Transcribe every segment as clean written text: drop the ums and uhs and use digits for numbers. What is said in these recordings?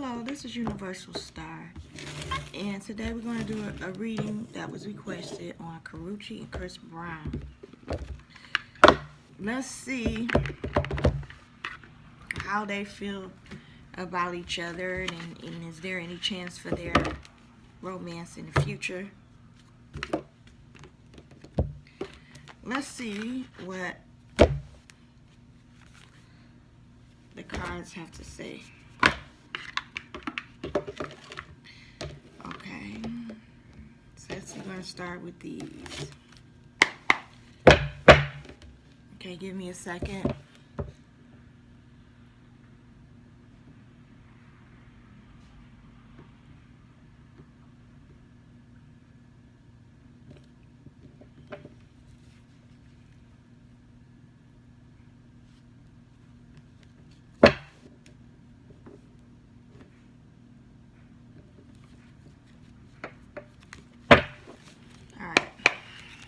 Hello, this is Universal Star, and today we're going to do a reading that was requested on Karrueche and Chris Brown. Let's see how they feel about each other, and is there any chance for their romance in the future. Let's see what the cards have to say. Okay, so we're going to start with these. Okay, give me a second.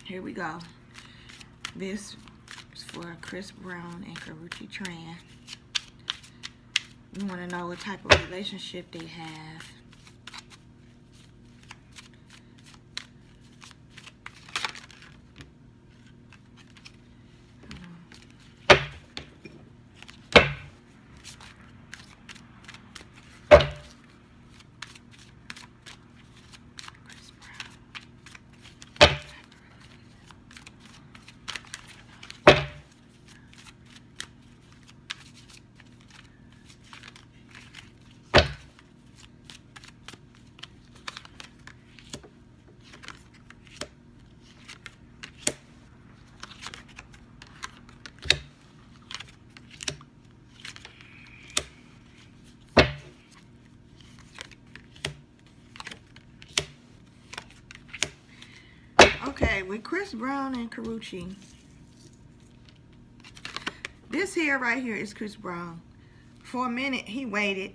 Here we go. This is for Chris Brown and Karrueche Tran. You want to know what type of relationship they have. Okay, with Chris Brown and Karrueche, this here right here is Chris Brown. For a minute, he waited,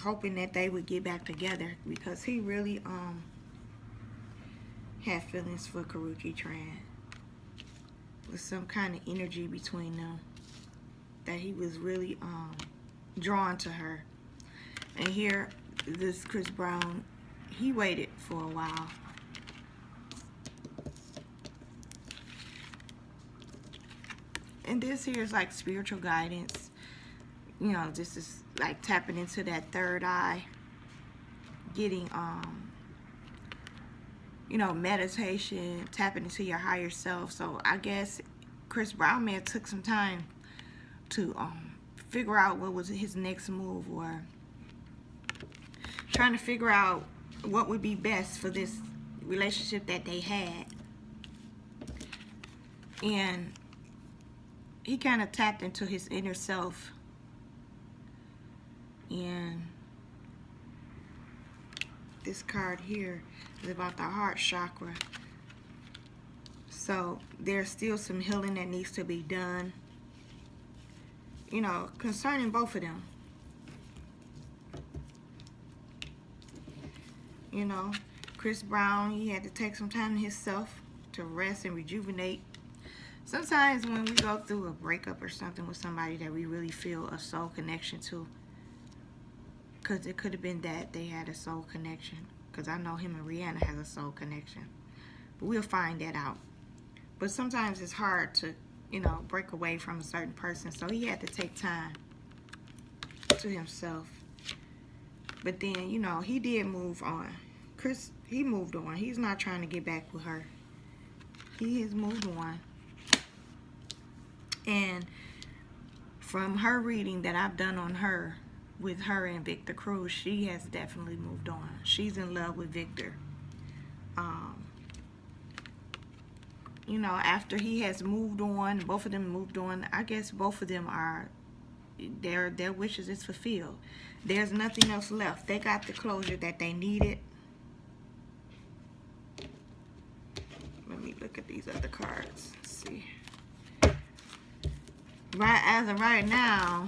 hoping that they would get back together because he really had feelings for Karrueche Tran. With some kind of energy between them, that he was really drawn to her. And here, this Chris Brown, he waited for a while. And this here is like spiritual guidance. You know, this is like tapping into that third eye. Getting, you know, meditation, tapping into your higher self. So I guess Chris Brown may have took some time to figure out what was his next move, or trying to figure out what would be best for this relationship that they had. And he kind of tapped into his inner self. And this card here is about the heart chakra. So there's still some healing that needs to be done, you know, concerning both of them. You know, Chris Brown, he had to take some time to himself to rest and rejuvenate. Sometimes when we go through a breakup or something with somebody that we really feel a soul connection to, because it could have been that they had a soul connection, because I know him and Rihanna has a soul connection, but we'll find that out. But sometimes it's hard to, you know, break away from a certain person, so he had to take time to himself. But then, you know, he did move on. Chris, he moved on. He's not trying to get back with her. He has moved on. And from her reading that I've done on her, with her and Victor Cruz, she has definitely moved on. She's in love with Victor. You know, after he has moved on, both of them moved on, I guess both of them are, their wishes is fulfilled. There's nothing else left. They got the closure that they needed. Let me look at these other cards. Let's see. As of right now,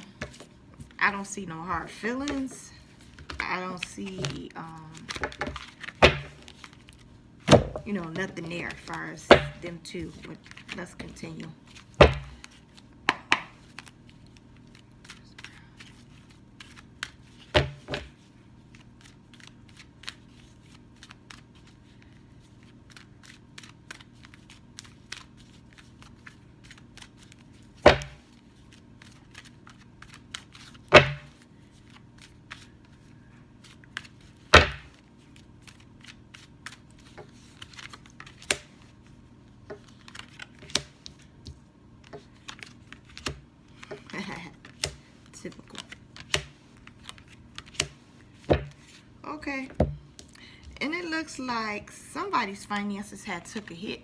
I don't see no hard feelings. I don't see, you know, nothing there as far as them two. But let's continue. Okay. And it looks like somebody's finances had took a hit.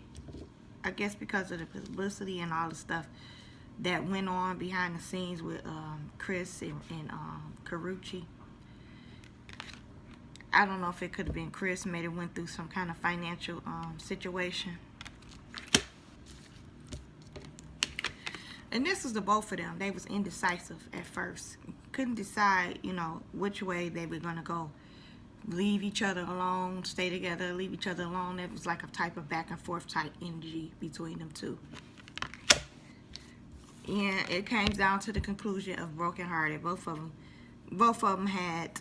I guess because of the publicity and all the stuff that went on behind the scenes with Chris and Karrueche. I don't know if it could have been Chris, maybe went through some kind of financial situation. And this was the both of them. They was indecisive at first. Couldn't decide, you know, which way they were going to go. Leave each other alone, stay together, leave each other alone. It was like a type of back and forth type energy between them two. And it came down to the conclusion of brokenhearted. Both of them had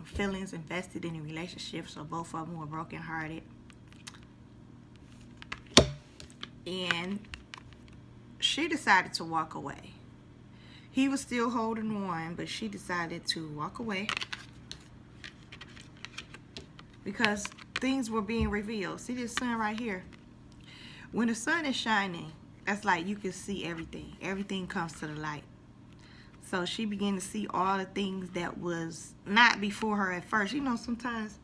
feelings invested in a relationship, so both of them were brokenhearted. And she decided to walk away. He was still holding on, but she decided to walk away because things were being revealed. See this sun right here? When the sun is shining, that's like you can see everything. Everything comes to the light. So she began to see all the things that was not before her at first. You know, sometimes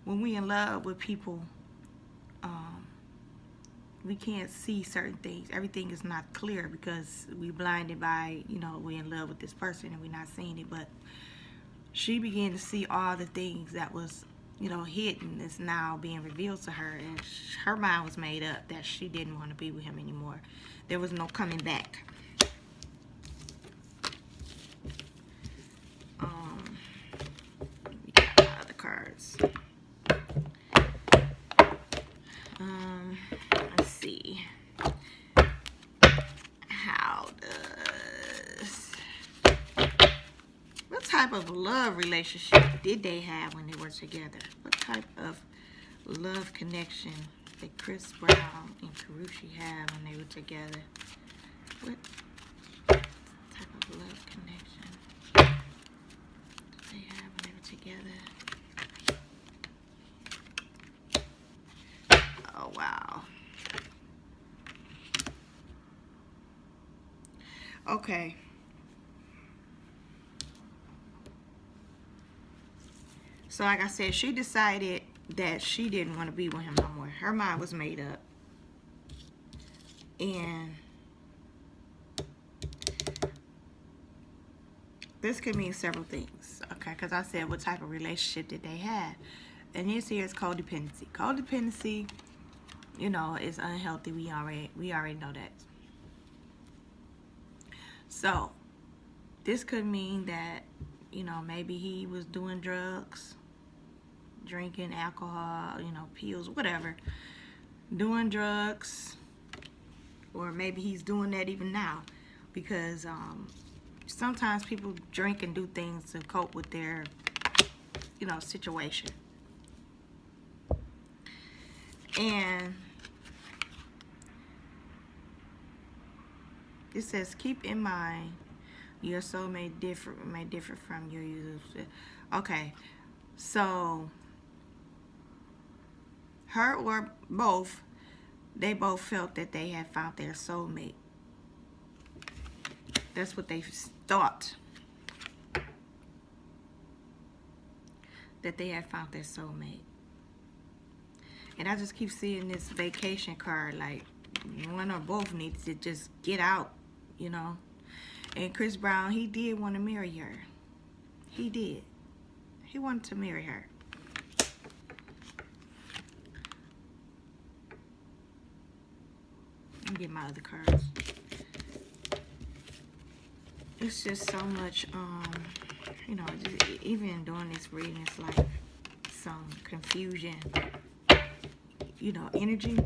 when we in love with people, we can't see certain things. Everything is not clear because we blinded by, you know, we're in love with this person and we're not seeing it. But she began to see all the things that was, you know, hidden is now being revealed to her, and her mind was made up that she didn't want to be with him anymore. There was no coming back. We got my other cards. Let's see. What type of love relationship did they have when they were together? What type of love connection did Chris Brown and Karrueche have when they were together? What type of love connection did they have when they were together? Oh, wow. Okay. So like I said, she decided that she didn't want to be with him no more. Her mind was made up. And this could mean several things. Okay, because I said what type of relationship did they have. And this here is codependency. Codependency, you know, is unhealthy. We already know that. So this could mean that, you know, maybe he was doing drugs, drinking alcohol, you know, pills, whatever, doing drugs, or maybe he's doing that even now, because sometimes people drink and do things to cope with their, you know, situation. And it says, keep in mind your soul may differ from your usual. Okay, so her or both, they both felt that they had found their soulmate. That's what they thought, that they had found their soulmate. And I just keep seeing this vacation card, like one or both needs to just get out, you know. And Chris Brown, he did want to marry her. He did. He wanted to marry her. Let me get my other cards. It's just so much, you know, just, even doing this reading, it's like some confusion, you know, energy.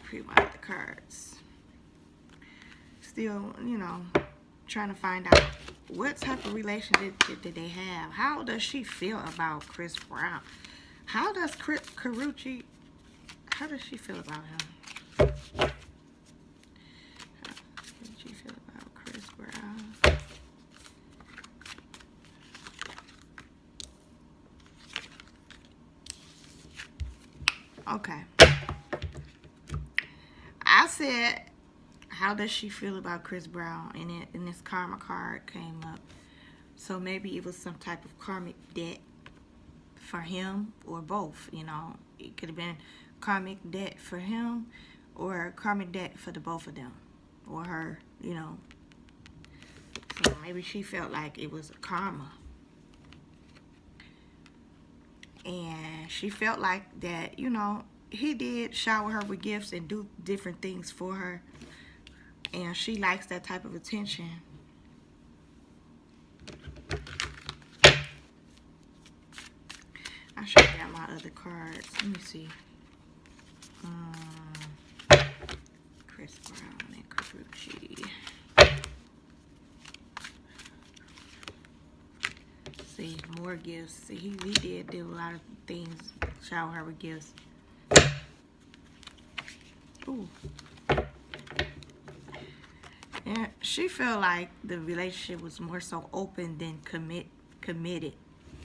Pre-wipe the cards. Still, you know, trying to find out what type of relationship did they have. How does she feel about Chris Brown? How does Karrueche, how does she feel about him? How does she feel about Chris Brown? Okay. I said how does she feel about Chris Brown? And this karma card came up. So maybe it was some type of karmic debt for him, or both. You know, it could have been karmic debt for him, or karmic debt for the both of them, or her. You know, so maybe she felt like it was a karma, and she felt like that. You know, he did shower her with gifts and do different things for her, and she likes that type of attention. I should have got my other cards. Let me see. Chris Brown and karrueche. See, more gifts. See, he did a lot of things. Shower her with gifts. Ooh. And she felt like the relationship was more so open than committed.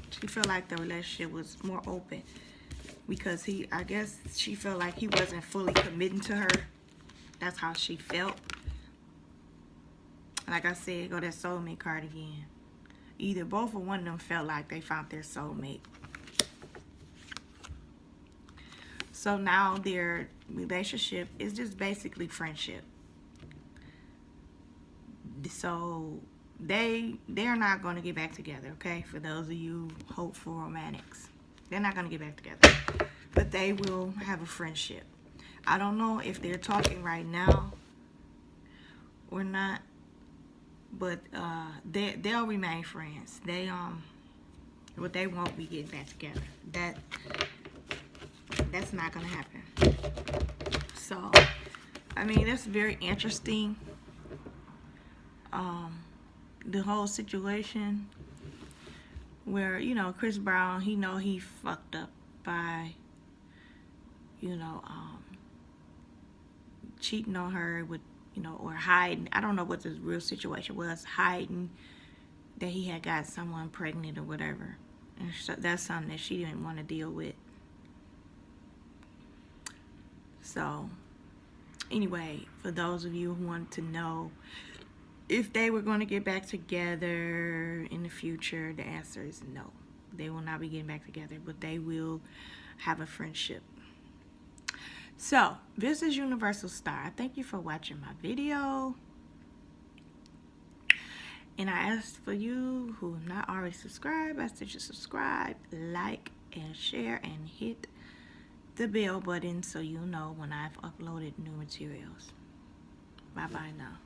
She felt like the relationship was more open because I guess she felt like he wasn't fully committing to her. That's how she felt. Like I said, go that soulmate card again. Either both or one of them felt like they found their soulmate. So now their relationship is just basically friendship. So they're not going to get back together, okay? For those of you hopeful romantics, they're not going to get back together, but they will have a friendship. I don't know if they're talking right now or not, but they'll remain friends. But they won't be getting back together. That's not going to happen. So, I mean, that's very interesting. The whole situation where, you know, Chris Brown, he fucked up by, you know, cheating on her with, you know, or hiding. I don't know what the real situation was, hiding that he had got someone pregnant or whatever. And so that's something that she didn't want to deal with. So, anyway, for those of you who want to know if they were going to get back together in the future, the answer is no. They will not be getting back together, but they will have a friendship. So, this is Universal Star. Thank you for watching my video. And I ask for you who have not already subscribed, I said you subscribe, like, and share, and hit the bell button so you'll know when I've uploaded new materials. Bye-bye now.